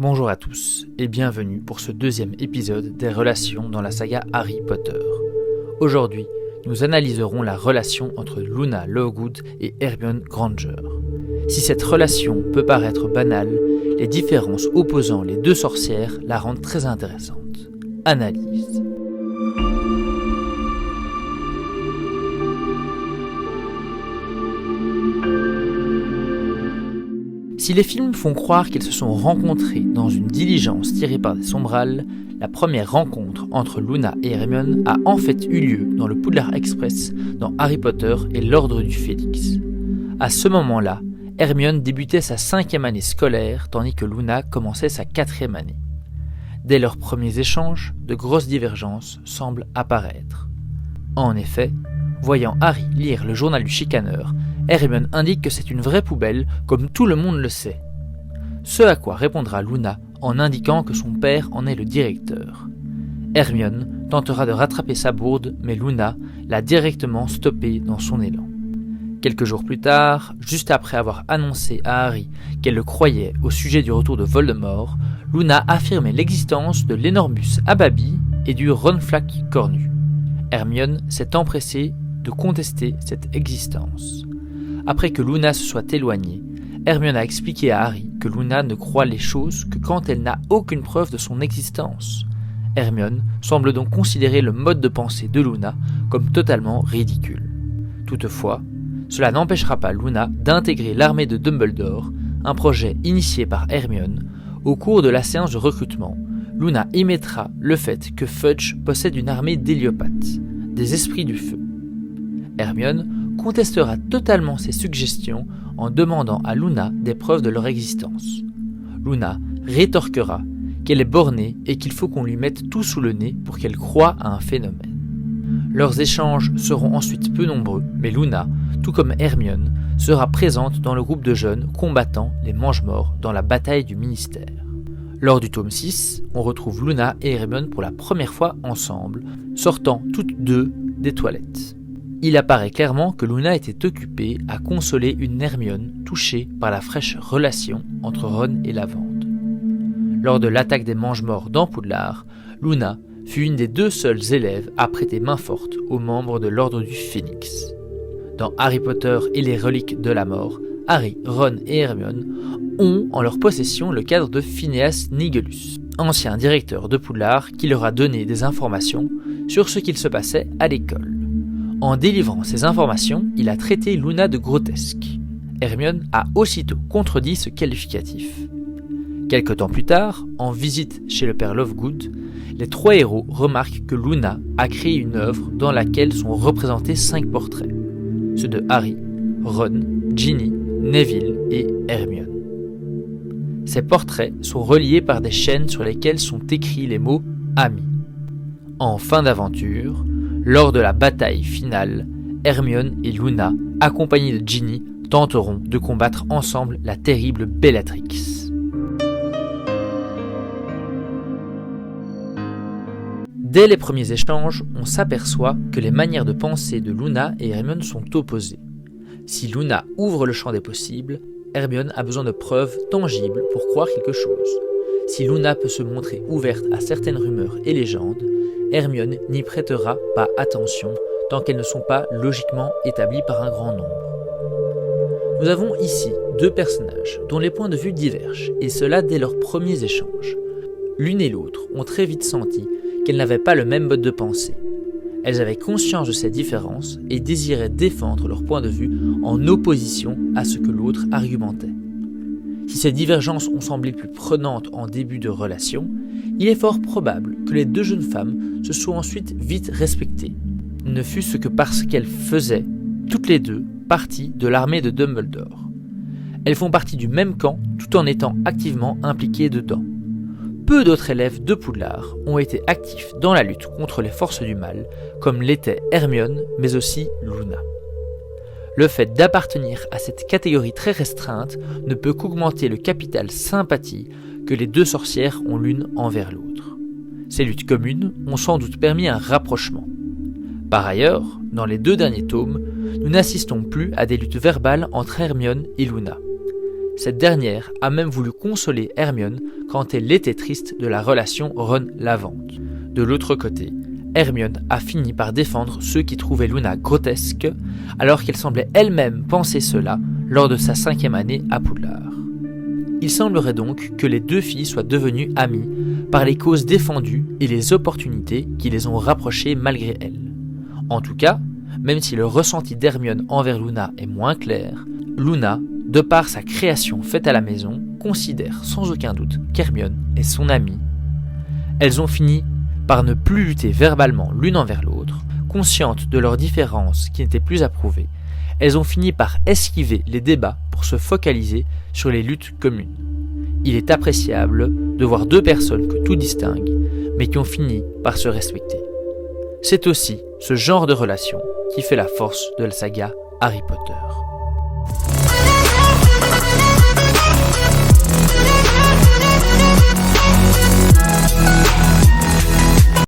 Bonjour à tous et bienvenue pour ce deuxième épisode des relations dans la saga Harry Potter. Aujourd'hui, nous analyserons la relation entre Luna Lovegood et Hermione Granger. Si cette relation peut paraître banale, les différences opposant les deux sorcières la rendent très intéressante. Analyse. Si les films font croire qu'ils se sont rencontrés dans une diligence tirée par des sombrales, la première rencontre entre Luna et Hermione a en fait eu lieu dans le Poudlard Express dans Harry Potter et l'Ordre du Phénix. À ce moment-là, Hermione débutait sa 5e année scolaire tandis que Luna commençait sa 4e année. Dès leurs premiers échanges, de grosses divergences semblent apparaître. En effet, voyant Harry lire le journal du chicaneur, Hermione indique que c'est une vraie poubelle, comme tout le monde le sait. Ce à quoi répondra Luna en indiquant que son père en est le directeur. Hermione tentera de rattraper sa bourde, mais Luna l'a directement stoppée dans son élan. Quelques jours plus tard, juste après avoir annoncé à Harry qu'elle le croyait au sujet du retour de Voldemort, Luna affirmait l'existence de l'Enormus Ababy et du Ronflac cornu. Hermione s'est empressée de contester cette existence. Après que Luna se soit éloignée, Hermione a expliqué à Harry que Luna ne croit les choses que quand elle n'a aucune preuve de son existence. Hermione semble donc considérer le mode de pensée de Luna comme totalement ridicule. Toutefois, cela n'empêchera pas Luna d'intégrer l'armée de Dumbledore, un projet initié par Hermione. Au cours de la séance de recrutement, Luna émettra le fait que Fudge possède une armée d'héliopathes, des esprits du feu. Hermione contestera totalement ces suggestions en demandant à Luna des preuves de leur existence. Luna rétorquera qu'elle est bornée et qu'il faut qu'on lui mette tout sous le nez pour qu'elle croie à un phénomène. Leurs échanges seront ensuite peu nombreux, mais Luna, tout comme Hermione, sera présente dans le groupe de jeunes combattant les Mange-Morts dans la bataille du ministère. Lors du tome 6, on retrouve Luna et Hermione pour la première fois ensemble, sortant toutes deux des toilettes. Il apparaît clairement que Luna était occupée à consoler une Hermione touchée par la fraîche relation entre Ron et Lavande. Lors de l'attaque des Mange-Morts dans Poudlard, Luna fut une des deux seules élèves à prêter main forte aux membres de l'Ordre du Phénix. Dans Harry Potter et les Reliques de la Mort, Harry, Ron et Hermione ont en leur possession le cadre de Phineas Nigellus, ancien directeur de Poudlard qui leur a donné des informations sur ce qu'il se passait à l'école. En délivrant ces informations, il a traité Luna de grotesque. Hermione a aussitôt contredit ce qualificatif. Quelque temps plus tard, en visite chez le père Lovegood, les trois héros remarquent que Luna a créé une œuvre dans laquelle sont représentés 5 portraits, ceux de Harry, Ron, Ginny, Neville et Hermione. Ces portraits sont reliés par des chaînes sur lesquelles sont écrits les mots « amis ». En fin d'aventure, lors de la bataille finale, Hermione et Luna, accompagnées de Ginny, tenteront de combattre ensemble la terrible Bellatrix. Dès les premiers échanges, on s'aperçoit que les manières de penser de Luna et Hermione sont opposées. Si Luna ouvre le champ des possibles, Hermione a besoin de preuves tangibles pour croire quelque chose. Si Luna peut se montrer ouverte à certaines rumeurs et légendes, Hermione n'y prêtera pas attention tant qu'elles ne sont pas logiquement établies par un grand nombre. Nous avons ici deux personnages dont les points de vue divergent, et cela dès leurs premiers échanges. L'une et l'autre ont très vite senti qu'elles n'avaient pas le même mode de pensée. Elles avaient conscience de ces différences et désiraient défendre leur point de vue en opposition à ce que l'autre argumentait. Si ces divergences ont semblé plus prenantes en début de relation, il est fort probable que les deux jeunes femmes se soient ensuite vite respectées, ne fût-ce que parce qu'elles faisaient, toutes les deux, partie de l'armée de Dumbledore. Elles font partie du même camp tout en étant activement impliquées dedans. Peu d'autres élèves de Poudlard ont été actifs dans la lutte contre les forces du mal, comme l'étaient Hermione, mais aussi Luna. Le fait d'appartenir à cette catégorie très restreinte ne peut qu'augmenter le capital sympathie que les deux sorcières ont l'une envers l'autre. Ces luttes communes ont sans doute permis un rapprochement. Par ailleurs, dans les 2 derniers tomes, nous n'assistons plus à des luttes verbales entre Hermione et Luna. Cette dernière a même voulu consoler Hermione quand elle était triste de la relation Ron-Lavande. De l'autre côté, Hermione a fini par défendre ceux qui trouvaient Luna grotesque, alors qu'elle semblait elle-même penser cela lors de sa 5e année à Poudlard. Il semblerait donc que les deux filles soient devenues amies par les causes défendues et les opportunités qui les ont rapprochées malgré elles. En tout cas, même si le ressenti d'Hermione envers Luna est moins clair, Luna, de par sa création faite à la maison, considère sans aucun doute qu'Hermione est son amie. Elles ont fini par ne plus lutter verbalement l'une envers l'autre, conscientes de leurs différences qui n'étaient plus approuvées. Elles ont fini par esquiver les débats pour se focaliser sur les luttes communes. Il est appréciable de voir deux personnes que tout distingue, mais qui ont fini par se respecter. C'est aussi ce genre de relation qui fait la force de la saga Harry Potter.